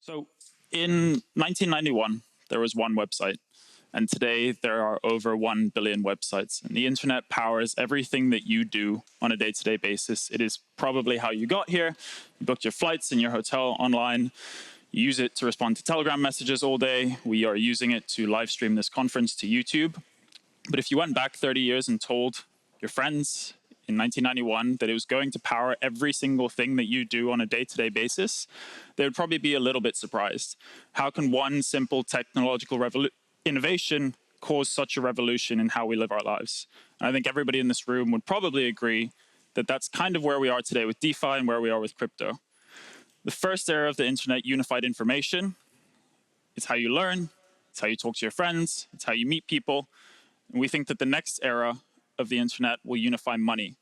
So in 1991, there was one website. And today there are over 1 billion websites. And the internet powers everything that you do on a day-to-day basis. It is probably how you got here. You booked your flights in your hotel online. You use it to respond to Telegram messages all day. We are using it to live stream this conference to YouTube. But if you went back 30 years and told your friends in 1991 that it was going to power every single thing that you do on a day-to-day basis, they would probably be a little bit surprised. How can one simple technological innovation cause such a revolution in how we live our lives? And I think everybody in this room would probably agree that that's kind of where we are today with DeFi and where we are with crypto. The first era of the internet unified information. It's how you learn, it's how you talk to your friends, it's how you meet people. And we think that the next era of the internet will unify money.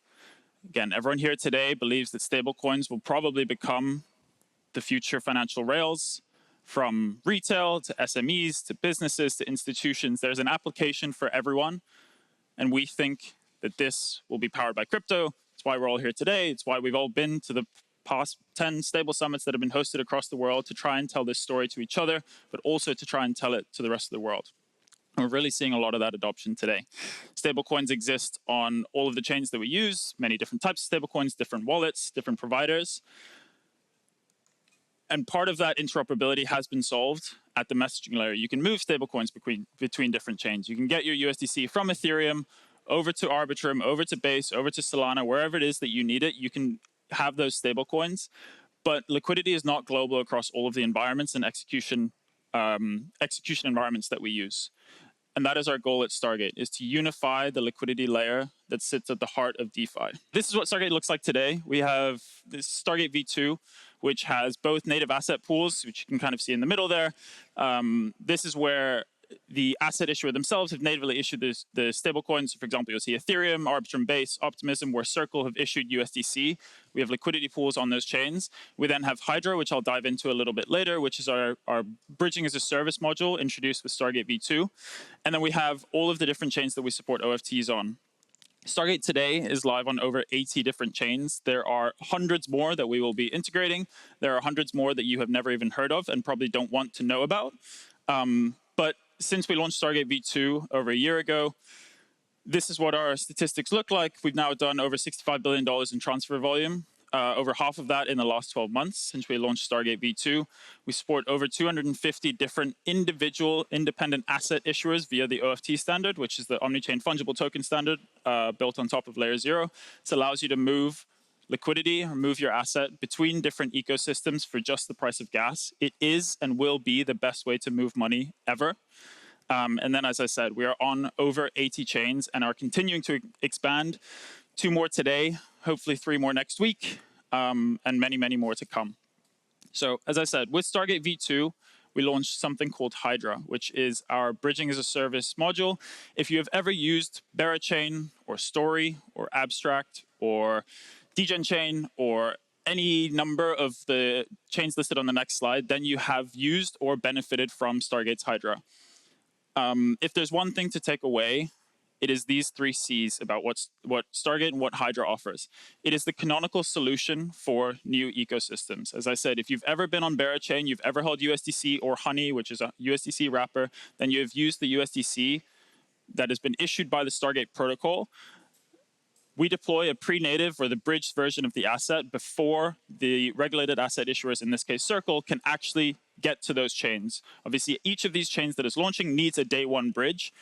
Again, everyone here today believes that stablecoins will probably become the future financial rails. From retail to SMEs to businesses to institutions, there's an application for everyone. And we think that this will be powered by crypto. It's why we're all here today. It's why we've all been to the past 10 stable summits that have been hosted across the world to try and tell this story to each other, but also to try and tell it to the rest of the world. And we're really seeing a lot of that adoption today. Stablecoins exist on all of the chains that we use, many different types of stablecoins, different wallets, different providers. And part of that interoperability has been solved at the messaging layer. You can move stablecoins between different chains. You can get your USDC from Ethereum over to Arbitrum, over to Base, over to Solana, wherever it is that you need it, you can have those stablecoins. But liquidity is not global across all of the environments and execution environments that we use. And that is our goal at Stargate, is to unify the liquidity layer that sits at the heart of DeFi. This is what Stargate looks like today. We have this Stargate V2, which has both native asset pools, which you can kind of see in the middle there. This is where the asset issuer themselves have natively issued the stablecoins. For example, you'll see Ethereum, Arbitrum Base, Optimism, where Circle have issued USDC. We have liquidity pools on those chains. We then have Hydra, which I'll dive into a little bit later, which is our bridging as a service module introduced with Stargate V2. And then we have all of the different chains that we support OFTs on. Stargate today is live on over 80 different chains. There are hundreds more that we will be integrating. There are hundreds more that you have never even heard of and probably don't want to know about. But since we launched Stargate V2 over a year ago, this is what our statistics look like. We've now done over $65 billion in transfer volume, over half of that in the last 12 months since we launched Stargate V2. We support over 250 different individual independent asset issuers via the OFT standard, which is the omnichain fungible token standard built on top of LayerZero. This allows you to move liquidity or move your asset between different ecosystems for just the price of gas. It is and will be the best way to move money ever. And then, as I said, we are on over 80 chains and are continuing to expand. 2 more today, hopefully 3 more next week, and many, many more to come. So, as I said, with Stargate V2, we launched something called Hydra, which is our bridging as a service module. If you have ever used Berachain or Story or Abstract or Degen Chain or any number of the chains listed on the next slide, then you have used or benefited from Stargate's Hydra. If there's one thing to take away, it is these 3 C's about what Stargate and what Hydra offers. It is the canonical solution for new ecosystems. As I said, if you've ever been on Berachain, you've ever held USDC or Honey, which is a USDC wrapper, then you have used the USDC that has been issued by the Stargate protocol. We deploy a pre-native or the bridged version of the asset before the regulated asset issuers, in this case Circle, can actually get to those chains. Obviously, each of these chains that is launching needs a day 1 bridge.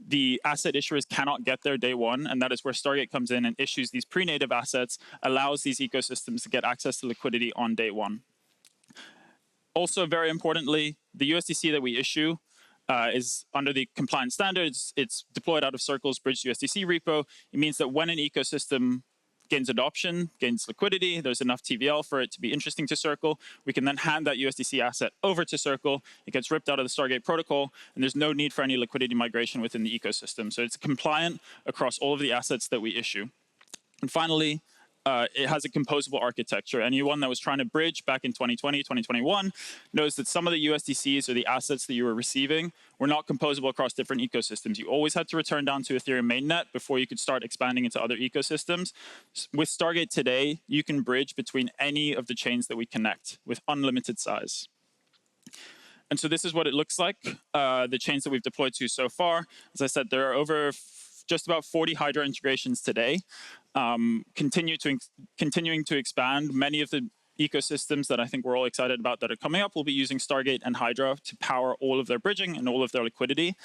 The asset issuers cannot get there day 1, and that is where Stargate comes in and issues these pre-native assets, allows these ecosystems to get access to liquidity on day 1. Also, very importantly, the USDC that we issue is under the compliance standards. It's deployed out of Circle's bridged USDC repo. It means that when an ecosystem gains adoption, gains liquidity, there's enough TVL for it to be interesting to Circle, we can then hand that USDC asset over to Circle. It gets ripped out of the Stargate protocol, and there's no need for any liquidity migration within the ecosystem. So it's compliant across all of the assets that we issue. And finally, it has a composable architecture. Anyone that was trying to bridge back in 2020, 2021 knows that some of the USDCs or the assets that you were receiving were not composable across different ecosystems. You always had to return down to Ethereum mainnet before you could start expanding into other ecosystems. With Stargate today, you can bridge between any of the chains that we connect with unlimited size. And so this is what it looks like, the chains that we've deployed to so far. As I said, there are over just about 40 Hydra integrations today, continuing to expand. Many of the ecosystems that I think we're all excited about that are coming up will be using Stargate and Hydra to power all of their bridging and all of their liquidity.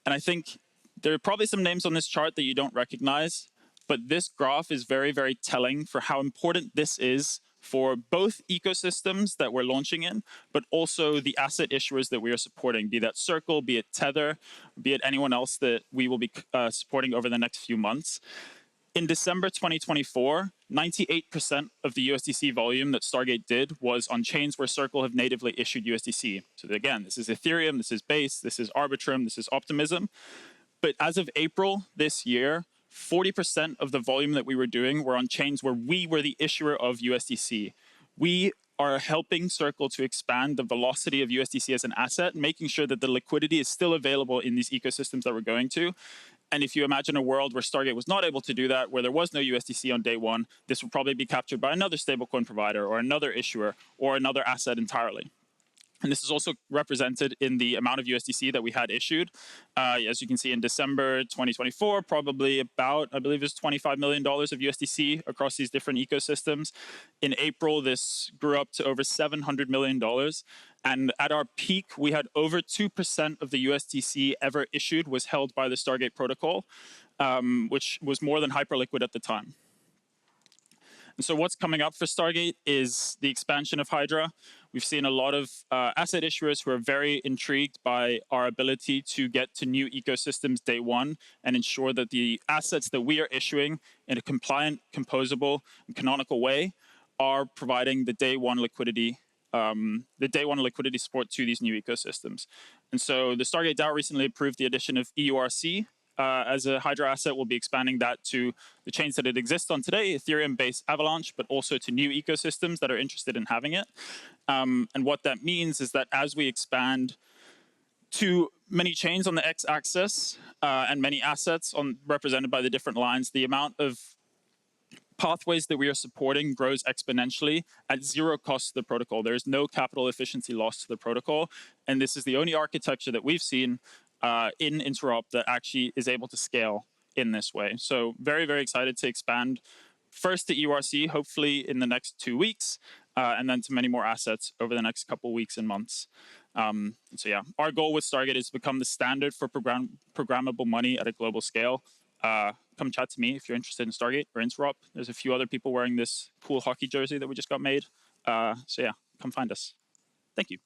And I think there are probably some names on this chart that you don't recognize, but this graph is very, very telling for how important this is for both ecosystems that we're launching in, but also the asset issuers that we are supporting, be that Circle, be it Tether, be it anyone else that we will be supporting over the next few months. In December 2024, 98% of the USDC volume that Stargate did was on chains where Circle have natively issued USDC. So again, this is Ethereum, this is Base, this is Arbitrum, this is Optimism. But as of April this year, 40% of the volume that we were doing were on chains where we were the issuer of USDC. We are helping Circle to expand the velocity of USDC as an asset, making sure that the liquidity is still available in these ecosystems that we're going to. And if you imagine a world where Stargate was not able to do that, where there was no USDC on day one, this would probably be captured by another stablecoin provider or another issuer or another asset entirely. And this is also represented in the amount of USDC that we had issued. As you can see in December 2024, probably about, I believe it's $25 million of USDC across these different ecosystems. In April, this grew up to over $700 million. And at our peak, we had over 2% of the USDC ever issued was held by the Stargate protocol, which was more than hyperliquid at the time. And so what's coming up for Stargate is the expansion of Hydra. We've seen a lot of asset issuers who are very intrigued by our ability to get to new ecosystems day one and ensure that the assets that we are issuing in a compliant, composable, and canonical way are providing the day one liquidity support to these new ecosystems. And so the Stargate DAO recently approved the addition of EURC, as a Hydra asset. We'll be expanding that to the chains that it exists on today, Ethereum, Base, Avalanche, but also to new ecosystems that are interested in having it. And what that means is that as we expand to many chains on the x-axis and many assets represented by the different lines, the amount of pathways that we are supporting grows exponentially at zero cost to the protocol. There is no capital efficiency loss to the protocol. And this is the only architecture that we've seen in Interop that actually is able to scale in this way. So very, very excited to expand first to EURC, hopefully in the next 2 weeks, and then to many more assets over the next couple weeks and months. So yeah, our goal with Stargate is to become the standard for programmable money at a global scale. Come chat to me if you're interested in Stargate or Interop. There's a few other people wearing this cool hockey jersey that we just got made. So yeah, come find us. Thank you.